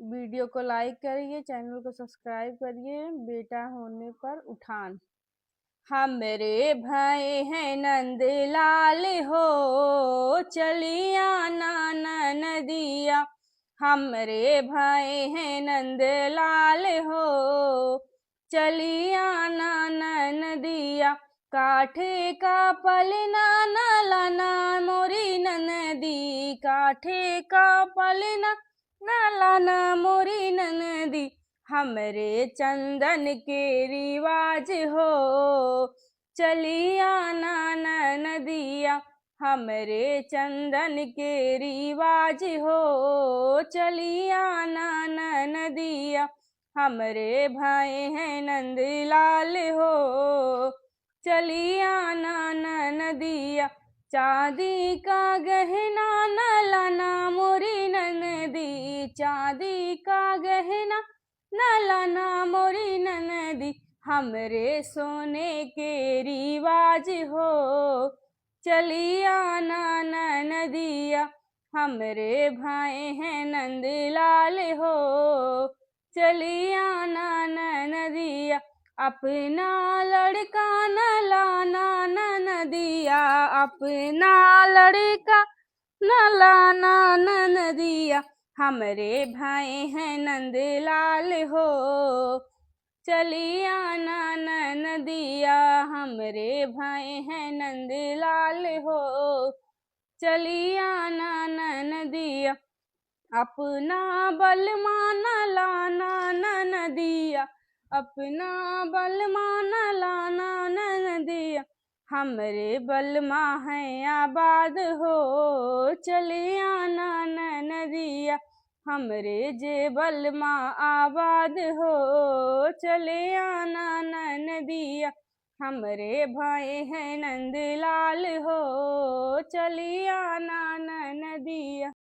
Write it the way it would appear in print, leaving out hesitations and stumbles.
Video को like करिए, channel को सब्सक्राइब करिए। बेटा होने पर उठान। हमरे भाई हैं नंद लाल हो, चलिया नाना नदिया। हमरे भाई हैं नंद लाल हो, चलिया नाना नदिया। काठे का पलना न लाना मोरी ननदी, काठे का पलना न लाना मोरी ननदी। हमरे चंदन के रिवाज हो, चलिया नाना नदिया। हमरे चंदन के रिवाज हो, चलिया नाना नदिया। हमरे भाई हैं नंद लाल हो, चलिया नाना नदिया। चांदी का गहना न लाना मोरी ननदी, चांदी का गहना न लाना मोरी ननदी। हमरे सोने के रिवाज हो, चलिया नाना नदिया। हमरे भाई हैं नंद लाल हो, चलिया नाना नदिया। अपना लड़का न लाना नदिया, अपना लड़का न लाना नदिया। हमरे भाई हैं नंद लाल हो, चलिया नाना नदिया। हमरे भाई हैं नंद लाल हो, चलिया नाना नदिया। अपना बलमा न लाना नदिया, अपना बलमा न लाना नदिया। हमरे बलमा हैं आबाद हो, चलिया नाना नदिया। हमरे जे बलमा आबाद हो, चलिया नाना नदिया। हमरे भाई हैं नंद लाल हो, चलिया नाना नदिया।